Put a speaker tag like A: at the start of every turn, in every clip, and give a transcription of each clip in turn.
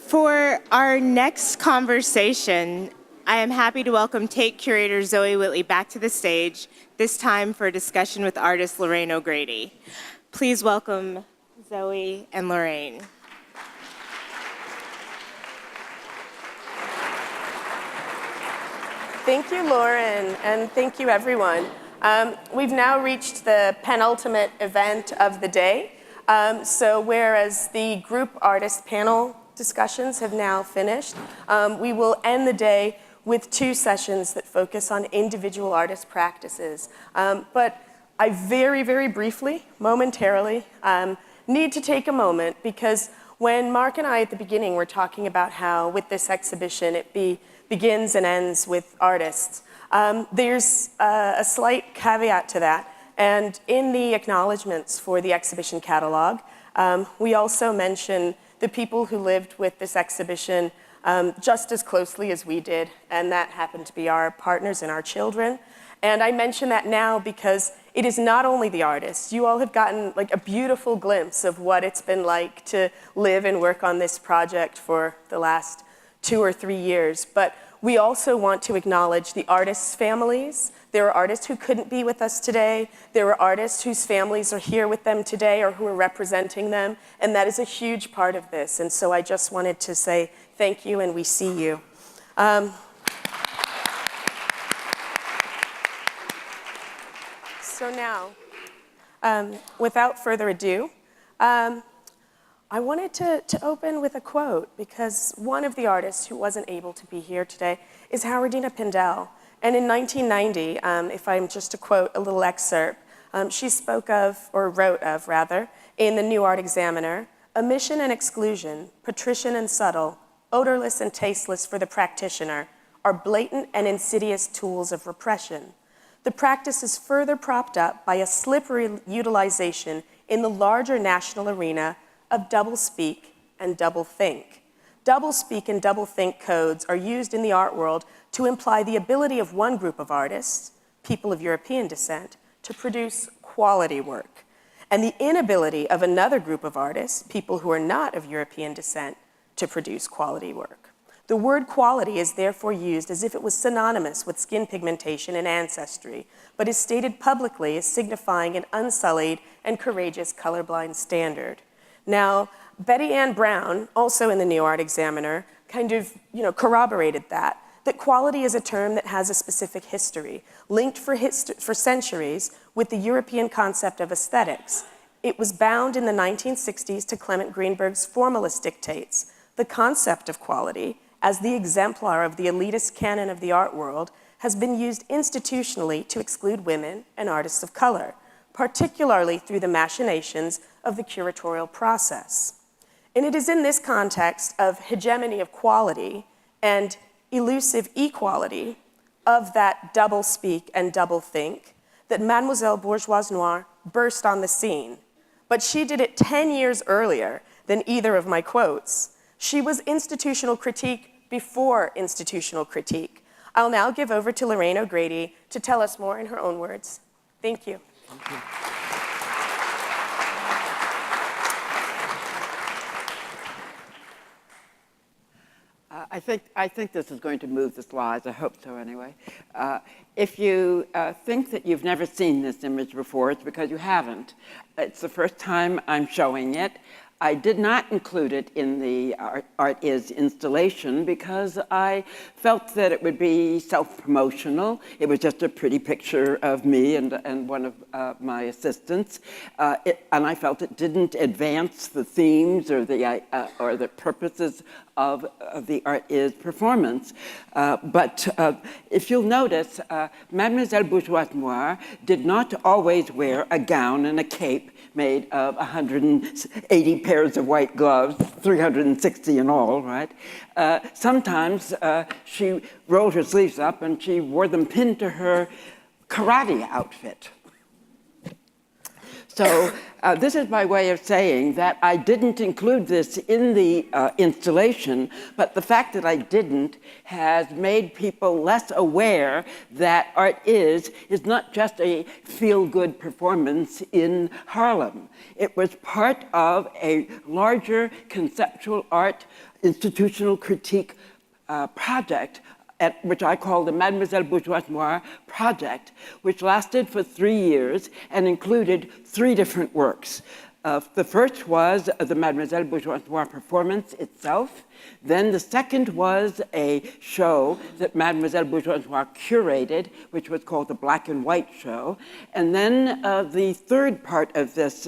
A: For our next conversation, I am happy to welcome Tate curator Zoe Whitley back to the stage, this time for a discussion with artist Lorraine O'Grady. Please welcome Zoe and Lorraine.
B: Thank you, Lauren, and thank you, everyone. We've now reached the penultimate event of the day. So whereas the group artist panel discussions have now finished, we will end the day with 2 sessions that focus on individual artist practices. But I very, very briefly, momentarily, need to take a moment because when Mark and I at the beginning were talking about how with this exhibition it begins and ends with artists, there's a slight caveat to that. And in the acknowledgements for the exhibition catalog, we also mention the people who lived with this exhibition just as closely as we did, and that happened to be our partners and our children. And I mention that now because it is not only the artists. You all have gotten like a beautiful glimpse of what it's been like to live and work on this project for the last 2 or 3 years, but we also want to acknowledge the artists' families. There are artists who couldn't be with us today. There are artists whose families are here with them today or who are representing them, and that is a huge part of this. And so I just wanted to say thank you, and we see you. So now, without further ado, I wanted to open with a quote because one of the artists who wasn't able to be here today is Howardina Pindell. And in 1990, if I'm just to quote a little excerpt, she spoke of, or wrote of rather, in the New Art Examiner, omission and exclusion, patrician and subtle, odorless and tasteless for the practitioner, are blatant and insidious tools of repression. The practice is further propped up by a slippery utilization in the larger national arena of doublespeak and doublethink. Doublespeak and doublethink codes are used in the art world to imply the ability of one group of artists, people of European descent, to produce quality work, and the inability of another group of artists, people who are not of European descent, to produce quality work. The word quality is therefore used as if it was synonymous with skin pigmentation and ancestry, but is stated publicly as signifying an unsullied and courageous colorblind standard. Now, Betty Ann Brown, also in the New Art Examiner, kind of corroborated that quality is a term that has a specific history, linked for centuries with the European concept of aesthetics. It was bound in the 1960s to Clement Greenberg's formalist dictates. The concept of quality, as the exemplar of the elitist canon of the art world, has been used institutionally to exclude women and artists of color, particularly through the machinations of the curatorial process. And it is in this context of hegemony of quality and elusive equality of that doublespeak and doublethink that Mlle Bourgeoise Noire burst on the scene. But she did it 10 years earlier than either of my quotes. She was institutional critique before institutional critique. I'll now give over to Lorraine O'Grady to tell us more in her own words. Thank you.
C: Thank you. I think this is going to move the slides. I hope so anyway. If you think that you've never seen this image before, it's because you haven't. It's the first time I'm showing it. I did not include it in the Art Is installation because I felt that it would be self-promotional. It was just a pretty picture of me and one of my assistants. And I felt it didn't advance the themes or the purposes of the Art Is performance. But if you'll notice, Mlle Bourgeoise Noire did not always wear a gown and a cape made of 180 pairs of white gloves, 360 in all, right? Sometimes she rolled her sleeves up and she wore them pinned to her karate outfit. So this is my way of saying that I didn't include this in the installation, but the fact that I didn't has made people less aware that art is not just a feel-good performance in Harlem. It was part of a larger conceptual art institutional critique project, which I call the Mlle. Bourgeoise Noire project, which lasted for 3 years and included 3 different works. The first was the Mlle. Bourgeoise Noire performance itself. Then the second was a show that Mlle. Bourgeoise Noire curated, which was called the Black and White Show. And then the third part of this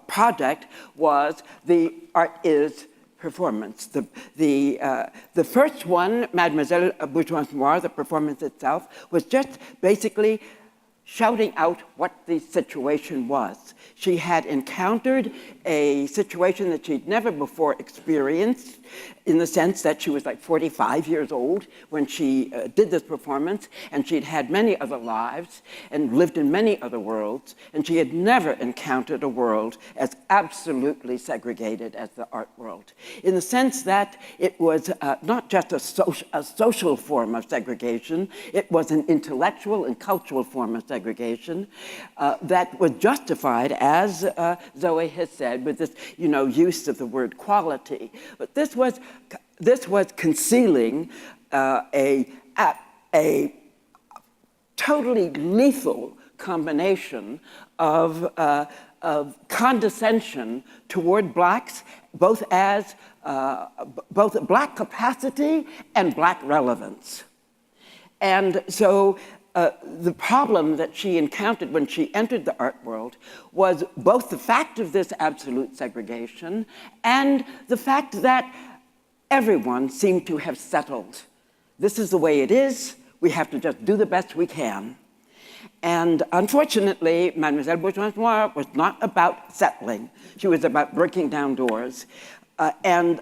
C: project was the Art Is performance. The first one, Mlle. Bourgeoise Noire, the performance itself, was just basically shouting out what the situation was. She had encountered a situation that she'd never before experienced, in the sense that she was like 45 years old when she did this performance, and she'd had many other lives and lived in many other worlds, and she had never encountered a world as absolutely segregated as the art world, in the sense that it was not just a social form of segregation, it was an intellectual and cultural form of segregation that was justified, as Zoe has said, with this use of the word quality. But this was concealing a totally lethal combination of condescension toward blacks, both as both black capacity and black relevance. And so the problem that she encountered when she entered the art world was both the fact of this absolute segregation and the fact that everyone seemed to have settled. This is the way it is. We have to just do the best we can. And unfortunately, Mlle. Bourgeoise Noire was not about settling. She was about breaking down doors, and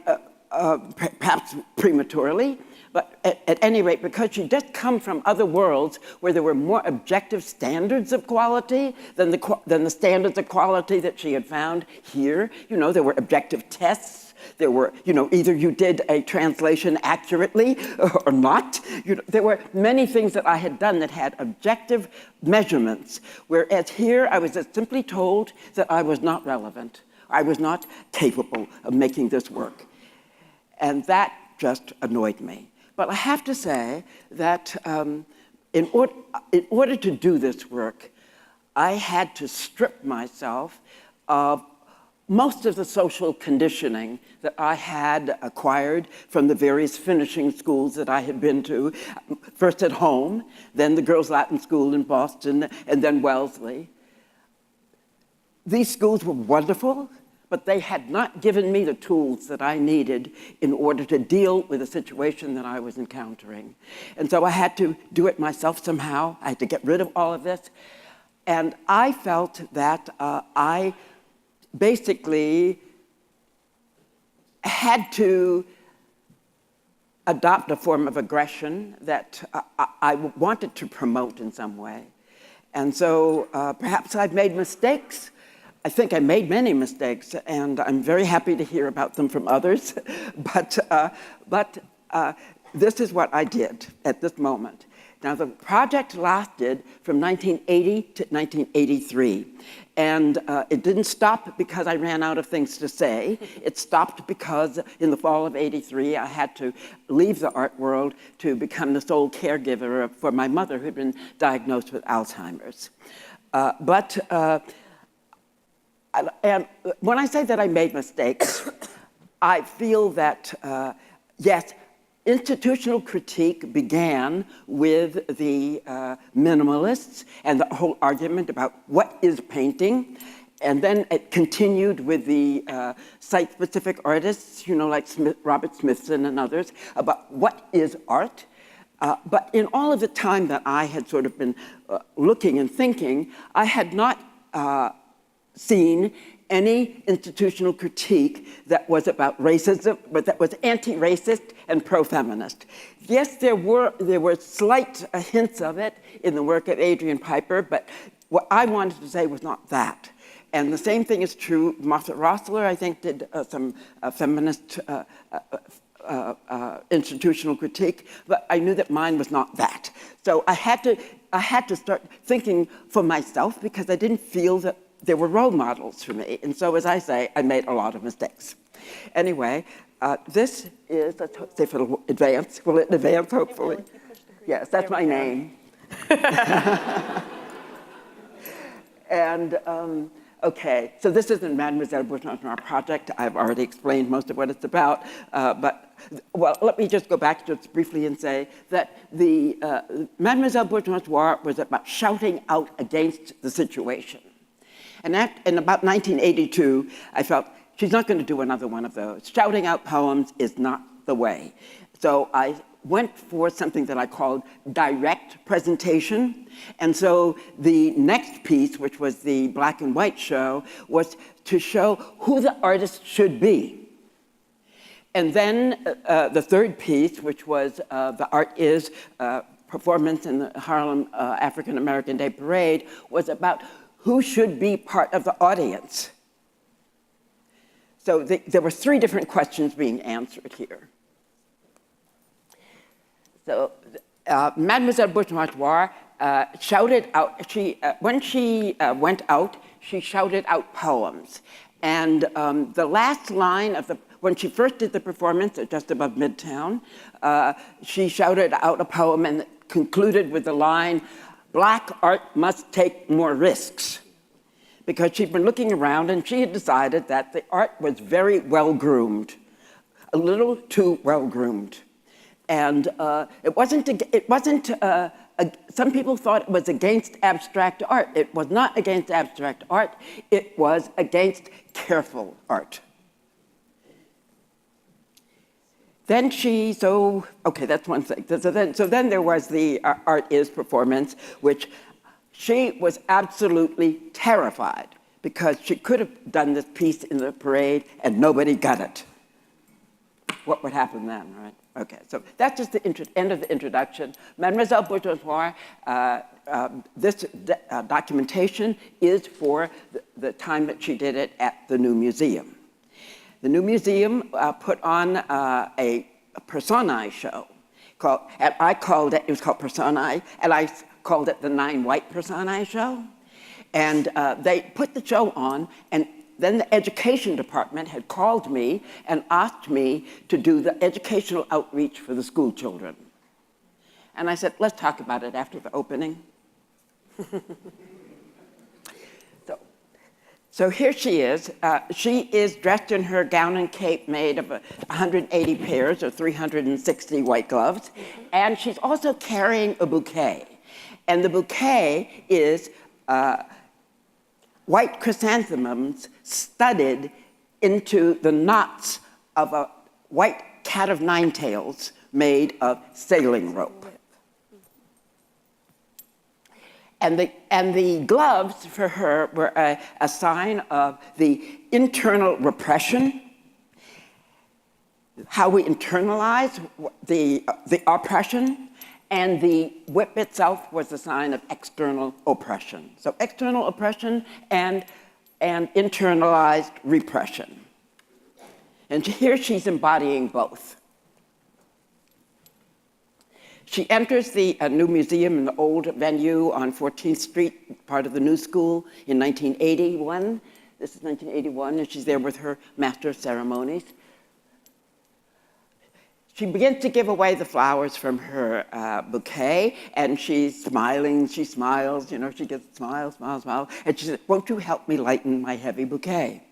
C: perhaps prematurely. But at any rate, because she'd just come from other worlds where there were more objective standards of quality than the standards of quality that she had found here. There were objective tests. There were, either you did a translation accurately or not. There were many things that I had done that had objective measurements, whereas here I was just simply told that I was not relevant. I was not capable of making this work. And that just annoyed me. But I have to say that in order to do this work, I had to strip myself of most of the social conditioning that I had acquired from the various finishing schools that I had been to, first at home, then the Girls' Latin School in Boston, and then Wellesley. These schools were wonderful, but they had not given me the tools that I needed in order to deal with the situation that I was encountering. And so I had to do it myself somehow. I had to get rid of all of this. And I felt that I basically had to adopt a form of aggression that I wanted to promote in some way. And so perhaps I've made mistakes. I think I made many mistakes, and I'm very happy to hear about them from others. But this is what I did at this moment. Now, the project lasted from 1980 to 1983. And it didn't stop because I ran out of things to say. It stopped because in the fall of '83, I had to leave the art world to become the sole caregiver for my mother, who'd been diagnosed with Alzheimer's. And when I say that I made mistakes, I feel that, yes, institutional critique began with the minimalists and the whole argument about what is painting. And then it continued with the site-specific artists, like Robert Smithson and others, about what is art. But in all of the time that I had sort of been looking and thinking, I had not seen any institutional critique that was about racism, but that was anti-racist and pro-feminist. Yes, there were slight hints of it in the work of Adrian Piper, but what I wanted to say was not that. And the same thing is true. Martha Rossler, I think, did some feminist institutional critique, but I knew that mine was not that. So I had to start thinking for myself because I didn't feel that there were role models for me. And so, as I say, I made a lot of mistakes. Anyway, this is, let's see if it'll advance. Will it advance, hopefully? Yes, that's my name. And, okay, so this is the Mlle. Bourgeoise Noire project. I've already explained most of what it's about, well, let me just go back just briefly and say that the Mlle. Bourgeoise Noire was about shouting out against the situation. And in about 1982, I felt, she's not going to do another one of those. Shouting out poems is not the way. So I went for something that I called direct presentation. And so the next piece, which was the black and white show, was to show who the artist should be. And then the third piece, which was the Art Is performance in the Harlem African American Day Parade, was about who should be part of the audience. So there were three different questions being answered here. So Mlle. Bourgeoise Noire shouted out, when she went out, she shouted out poems. And the last line of when she first did the performance at just above Midtown, she shouted out a poem and concluded with the line, "Black art must take more risks." Because she'd been looking around and she had decided that the art was very well-groomed, a little too well-groomed. And some people thought it was against abstract art. It was not against abstract art, it was against careful art. Then okay, that's one thing. So then there was the Art Is performance, which she was absolutely terrified because she could have done this piece in the parade and nobody got it. What would happen then, right? Okay, so that's just the end of the introduction. Mlle. Bourgeoise Noire, this documentation is for the time that she did it at the New Museum. The New Museum put on a personae show called, and it was called Personae, and I called it the 9 White Personae Show. And they put the show on, and then the education department had called me and asked me to do the educational outreach for the school children. And I said, let's talk about it after the opening. So here she is. She is dressed in her gown and cape made of 180 pairs or 360 white gloves. And she's also carrying a bouquet. And the bouquet is white chrysanthemums studded into the knots of a white cat of nine tails made of sailing rope. And the gloves for her were a sign of the internal repression, how we internalize the oppression, and the whip itself was a sign of external oppression. So external oppression and internalized repression. And here she's embodying both. She enters the New Museum in the old venue on 14th Street, part of the New School, in 1981. This is 1981, and she's there with her Master of Ceremonies. She begins to give away the flowers from her bouquet, and she's smiling, she smiles, you know, she gets smile, smile, smile, and she says, "Won't you help me lighten my heavy bouquet?"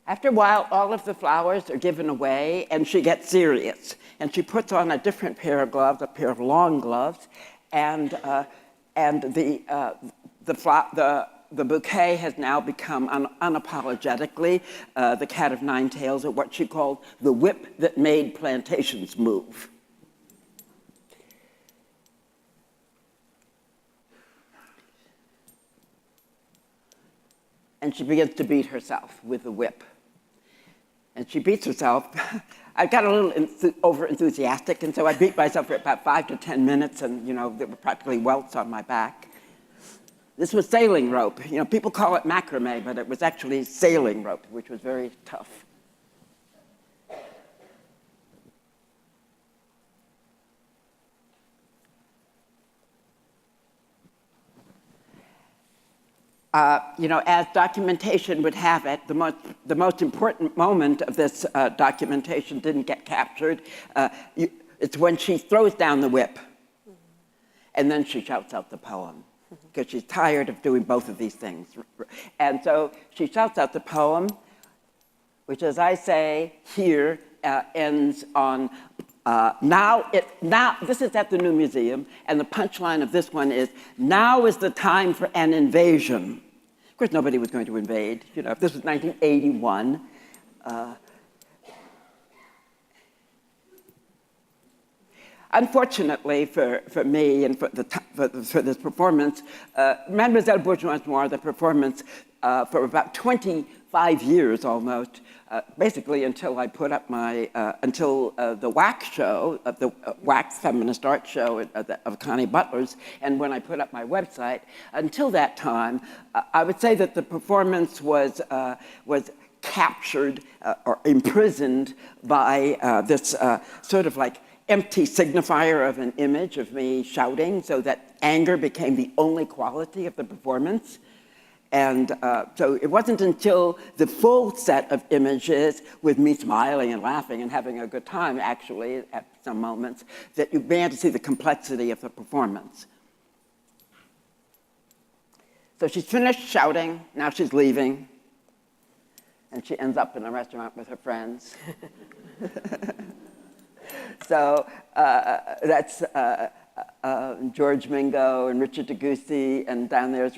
C: After a while, all of the flowers are given away, and she gets serious. And she puts on a different pair of gloves, a pair of long gloves, and the the bouquet has now become unapologetically the cat of nine tails, or what she called the whip that made plantations move. And she begins to beat herself with the whip. And she beats herself. I got a little over-enthusiastic, and so I beat myself for about 5 to 10 minutes, and there were practically welts on my back. This was sailing rope. People call it macrame, but it was actually sailing rope, which was very tough. As documentation would have it, the most important moment of this documentation didn't get captured. It's when she throws down the whip, and then she shouts out the poem, because she's tired of doing both of these things. And so she shouts out the poem, which, as I say here, ends on now. This is at the New Museum, and the punchline of this one is, "Now is the time for an invasion." Of course, nobody was going to invade. If this was 1981. Unfortunately for me and for this performance, Mlle. Bourgeoise Noire, the performance, for about 25 years almost, basically until I put up until the wax show, the wax feminist art show of Connie Butler's, and when I put up my website, until that time, I would say that the performance was captured or imprisoned by this sort of like empty signifier of an image of me shouting, so that anger became the only quality of the performance. And so it wasn't until the full set of images with me smiling and laughing and having a good time, actually, at some moments, that you began to see the complexity of the performance. So she's finished shouting, now she's leaving, and she ends up in a restaurant with her friends. So that's George Mingo and Richard Degussy, and down there's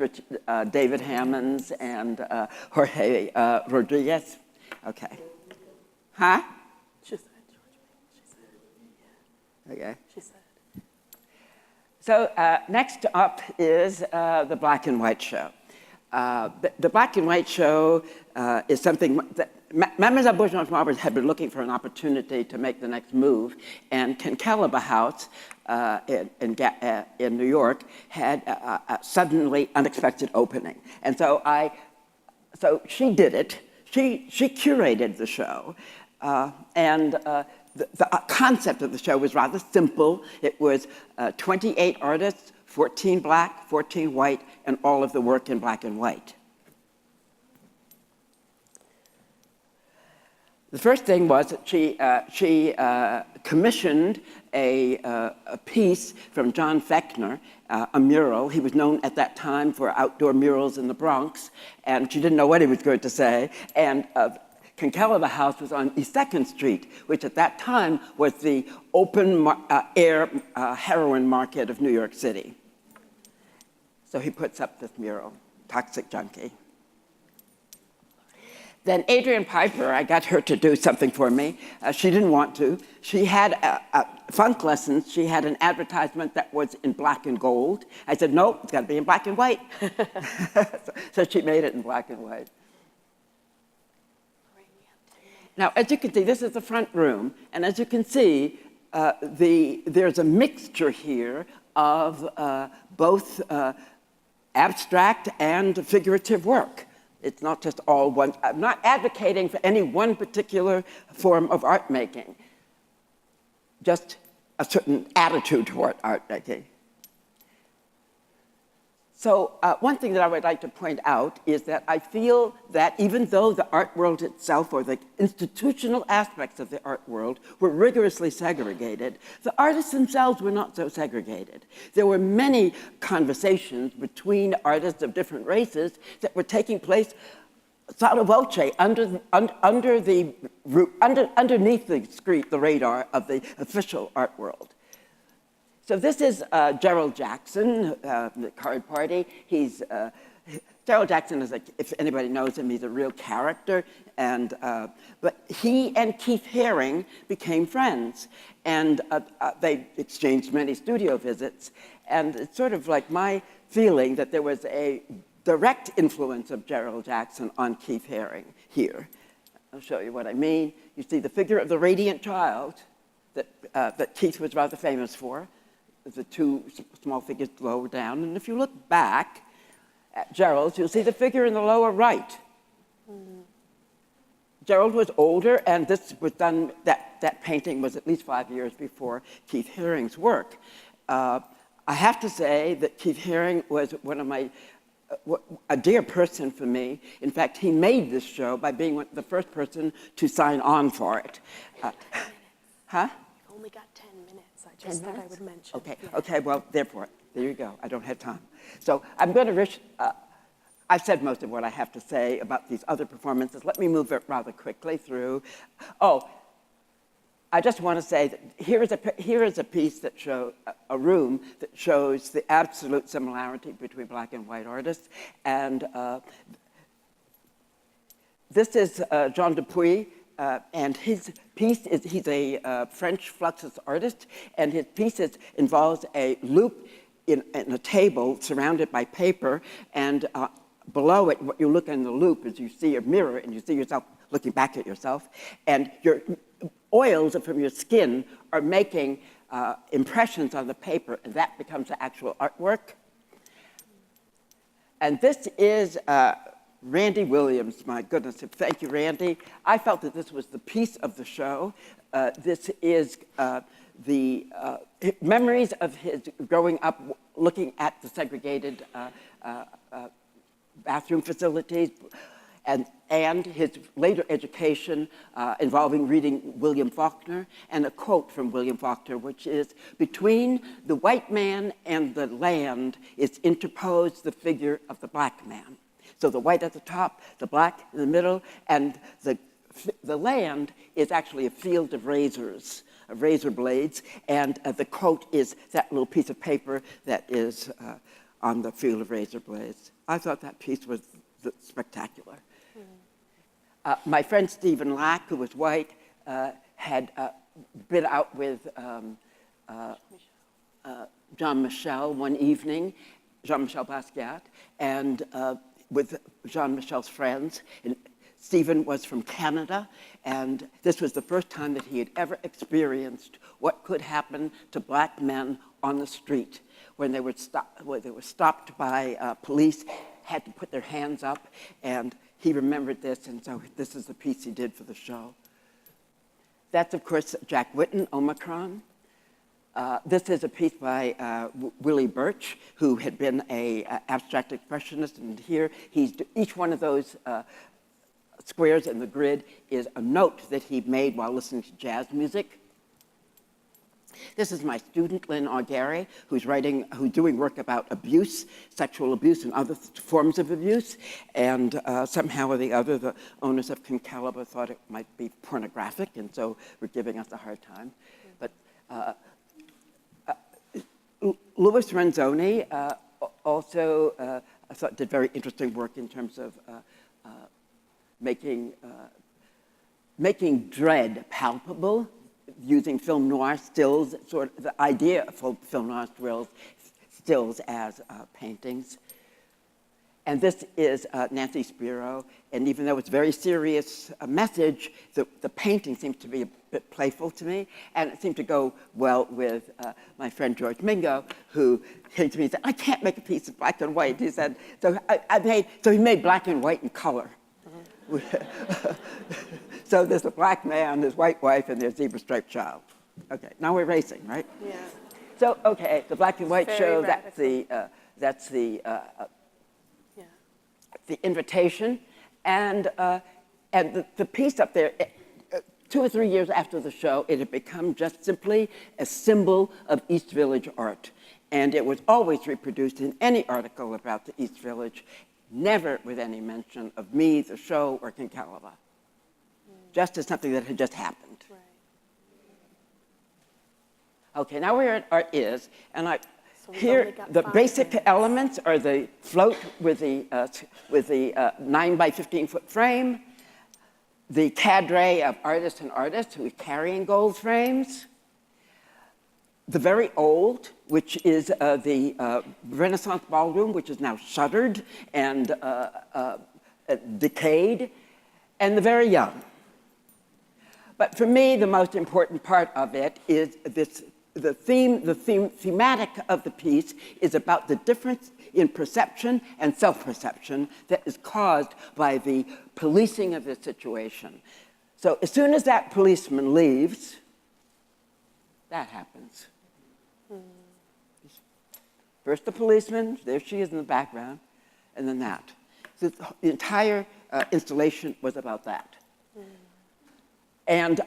C: David Hammonds and Jorge Rodriguez. Okay. Huh?
B: She said George Mingo. She said.
C: Okay.
B: She said.
C: So next up is the Black and White show. The Black and White show is something that Mlle. Bourgeoise Noire had been looking for an opportunity to make the next move, and Kencalaba House in New York had a suddenly unexpected opening. And so she did it. She curated the show, and the concept of the show was rather simple. It was 28 artists, 14 black, 14 white, and all of the work in black and white. The first thing was that she commissioned a piece from John Fechner, a mural. He was known at that time for outdoor murals in the Bronx, and she didn't know what he was going to say. And Kencalaba House was on East 2nd Street, which at that time was the open-air heroin market of New York City. So he puts up this mural, Toxic Junkie. Then Adrienne Piper, I got her to do something for me. She didn't want to. She had funk lessons. She had an advertisement that was in black and gold. I said, no, it's got to be in black and white. So she made it in black and white. Now, as you can see, this is the front room. And as you can see, there's a mixture here of both abstract and figurative work. It's not just all one. I'm not advocating for any one particular form of art making, just a certain attitude toward art making. So one thing that I would like to point out is that I feel that even though the art world itself, or the institutional aspects of the art world, were rigorously segregated, the artists themselves were not so segregated. There were many conversations between artists of different races that were taking place sotto voce, underneath the radar of the official art world. So this is Gerald Jackson, the card party. He's Gerald Jackson is, if anybody knows him, he's a real character, and but he and Keith Haring became friends, and they exchanged many studio visits, and it's sort of like my feeling that there was a direct influence of Gerald Jackson on Keith Haring here. I'll show you what I mean. You see the figure of the radiant child that Keith was rather famous for, the two small figures lower down, and if you look back at Gerald's, you'll see the figure in the lower right. Gerald was older, and this was done, that painting was at least 5 years before Keith Haring's work. I have to say that Keith Haring was one of my, a dear person for me. In fact, he made this show by being the first person to sign on for it. Huh?
B: You've only got 10 minutes. I just thought I would mention.
C: Okay,
B: Yeah.
C: okay, well, therefore, there you go. I don't have time. So I'm going to I've said most of what I have to say about these other performances. Let me move it rather quickly through. Oh, I just want to say that here is a piece that shows, a room that shows the absolute similarity between black and white artists. And this is Jean Dupree, and his piece is, he's a French fluxus artist, and his piece involves a loop in a table surrounded by paper, and below it, what you look in the loop is you see a mirror and you see yourself looking back at yourself, and your oils from your skin are making impressions on the paper, and that becomes the actual artwork. And this is Randy Williams, my goodness, thank you, Randy. I felt that this was the piece of the show. This is the memories of his growing up looking at the segregated bathroom facilities, and his later education involving reading William Faulkner, and a quote from William Faulkner, which is, "Between the white man and the land is interposed the figure of the black man." So the white at the top, the black in the middle, and the land is actually a field of razors, of razor blades, and the quote is that little piece of paper that is on the field of razor blades. I thought that piece was spectacular. My friend Stephen Lack, who was white, had been out with Jean-Michel one evening, Jean-Michel Basquiat, and with Jean-Michel's friends. And Stephen was from Canada, and this was the first time that he had ever experienced what could happen to black men on the street when they were stopped by police, had to put their hands up, and he remembered this, and so this is the piece he did for the show. That's, of course, Jack Whitten, Omicron. This is a piece by Willie Birch, who had been an abstract expressionist, and here each one of those squares in the grid is a note that he made while listening to jazz music. This is my student, Lynn O'Grady, who's doing work about abuse, sexual abuse, and other forms of abuse. And somehow or the other, the owners of Concalibur thought it might be pornographic, and so were giving us a hard time. But Louis Renzoni also, I thought, did very interesting work in terms of making dread palpable, using film noir stills, sort of the idea of film noir stills as paintings. And this is Nancy Spiro, and even though it's a very serious message, the painting seems to be a bit playful to me, and it seemed to go well with my friend George Mingo, who came to me and said, "I can't make a piece of black and white." He said, so he made black and white in color. So there's a black man, there's white wife, and there's zebra-striped child. Okay, now we're racing, right?
B: Yeah.
C: So, okay, the black and white
B: Very
C: show,
B: radical.
C: that's the invitation. And the piece up there, 2 or 3 years after the show, it had become just simply a symbol of East Village art. And it was always reproduced in any article about the East Village, never with any mention of me, the show, or Concalibur. Just as something that had just happened.
B: Right.
C: Okay, now we're at Art Is, and Here, the basic elements are the float with the 9 by 15 foot frame, the cadre of artists and artists who are carrying gold frames, the very old, which is the Renaissance ballroom, which is now shuttered and decayed, and the very young. But for me, the most important part of it is the thematic of the piece is about the difference in perception and self-perception that is caused by the policing of the situation. So as soon as that policeman leaves, that happens. First the policeman, there she is in the background, and then that. So the entire installation was about that. And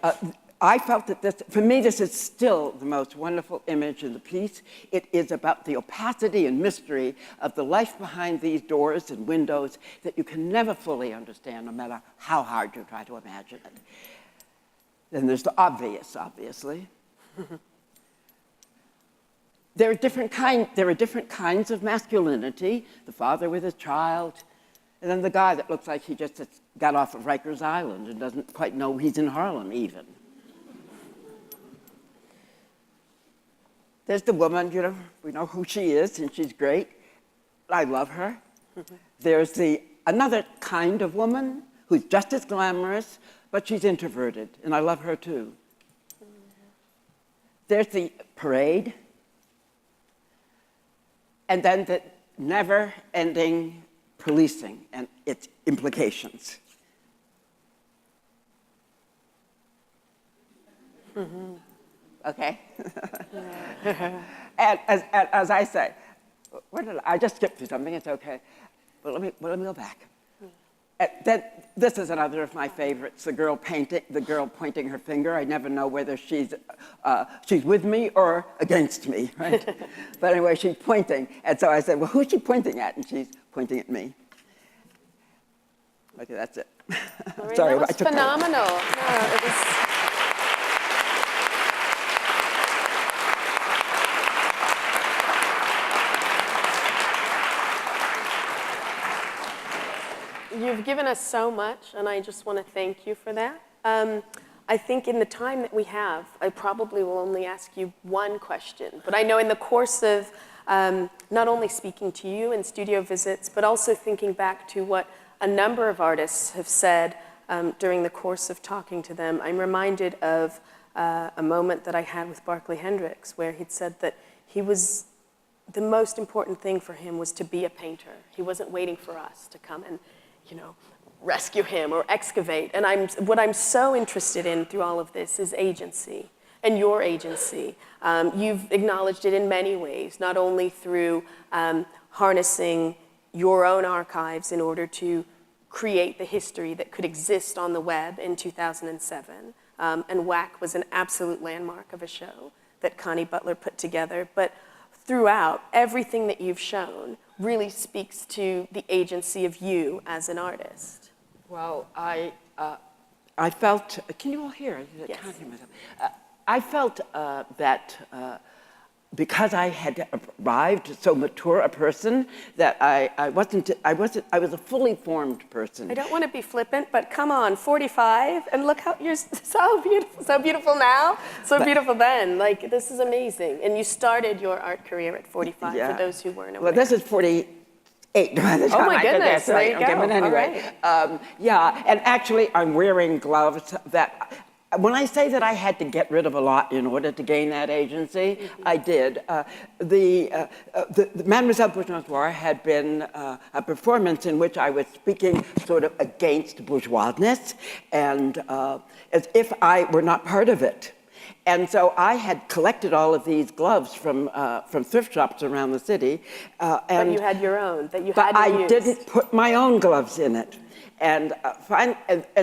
C: I felt that this, for me, this is still the most wonderful image in the piece. It is about the opacity and mystery of the life behind these doors and windows that you can never fully understand, no matter how hard you try to imagine it. Then there's the obvious, obviously. There are different kinds of masculinity, the father with his child, and then the guy that looks like he just got off of Rikers Island and doesn't quite know he's in Harlem, even. There's the woman, you know, we know who she is, and she's great. I love her. There's another kind of woman who's just as glamorous, but she's introverted, and I love her too. There's the parade, and then the never-ending policing and its implications. Okay? And as I say, I just skipped through something, it's okay. But let me go back. This is another of my favorites, the girl pointing her finger. I never know whether she's with me or against me, right? But anyway, she's pointing. And so I said, well, who's she pointing at? And she's pointing at me. Okay, that's it.
B: Lorraine,
C: Sorry,
B: that was phenomenal. No, it was... You've given us so much, and I just want to thank you for that. I think in the time that we have, I probably will only ask you one question. But I know in the course of not only speaking to you in studio visits, but also thinking back to what a number of artists have said during the course of talking to them, I'm reminded of a moment that I had with Barclay Hendricks, where he'd said that the most important thing for him was to be a painter. He wasn't waiting for us to come and, you know, rescue him or excavate. And what I'm so interested in through all of this is agency, and your agency. You've acknowledged it in many ways, not only through harnessing your own archives in order to create the history that could exist on the web in 2007. And WAC was an absolute landmark of a show that Connie Butler put together. But throughout, everything that you've shown really speaks to the agency of you as an artist.
C: Well, I felt, can you all hear? I can't hear myself. I felt that because I had arrived so mature a person, that I was a fully formed person.
B: I don't want to be flippant, but come on, 45, and look how you're so beautiful now, so beautiful then. Like, this is amazing. And you started your art career at 45, for those who weren't aware.
C: Well, this is 48 by the time
B: oh my goodness, there you go.
C: Okay, but anyway, yeah, and actually I'm wearing gloves that, when I say that I had to get rid of a lot in order to gain that agency, I did. The Mlle. Bourgeoise Noire had been a performance in which I was speaking sort of against bourgeoisness, and as if I were not part of it. And so I had collected all of these gloves from thrift shops around the city.
B: But you had your own, that you
C: but
B: had to
C: I
B: use.
C: didn't put my own gloves in it. And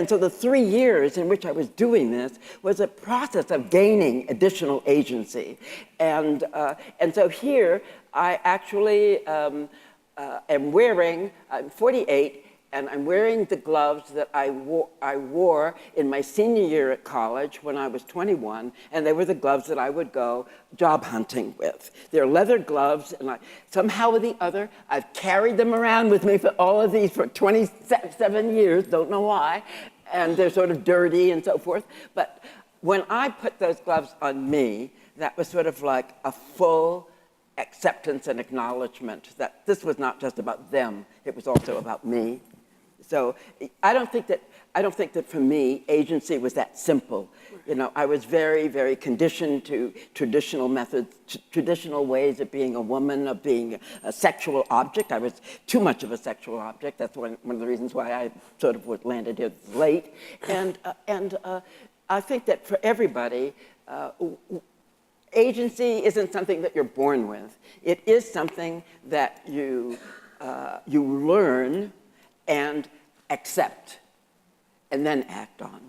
C: so the 3 years in which I was doing this was a process of gaining additional agency. And so here I actually am wearing, I'm 48, and I'm wearing the gloves that I wore in my senior year at college when I was 21, and they were the gloves that I would go job hunting with. They're leather gloves, and somehow or the other, I've carried them around with me for all of these for 27 years, don't know why, and they're sort of dirty and so forth. But when I put those gloves on me, that was sort of like a full acceptance and acknowledgement that this was not just about them, it was also about me. So I don't think that for me, agency was that simple. You know, I was very, very conditioned to traditional methods, traditional ways of being a woman, of being a sexual object. I was too much of a sexual object. That's one of the reasons why I sort of landed here late. And I think that for everybody, agency isn't something that you're born with. It is something that you learn and accept and then act on.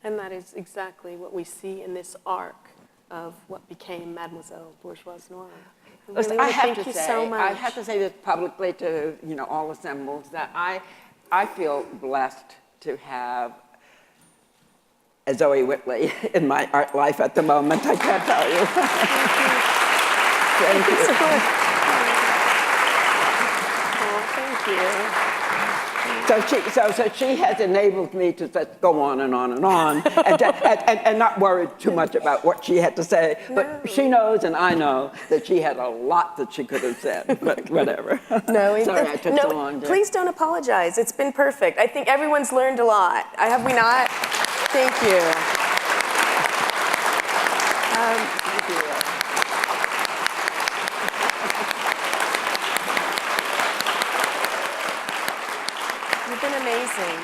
B: And that is exactly what we see in this arc of what became Mlle. Bourgeoise Noire.
C: Listen,
B: Really,
C: I have
B: thank
C: to
B: you
C: say,
B: so much.
C: I have to say this publicly to all assembled that I feel blessed to have a Zoe Whitley in my art life at the moment. I can't tell you. Thank you.
B: Oh, thank you.
C: So she has enabled me to just go on and on and on, and not worry too much about what she had to say. But she knows, and I know, that she had a lot that she could have said. But whatever.
B: No,
C: Sorry, I took so long.
B: Please don't apologize. It's been perfect. I think everyone's learned a lot. Have we not? Thank you.
C: Thank you.
B: You've been amazing.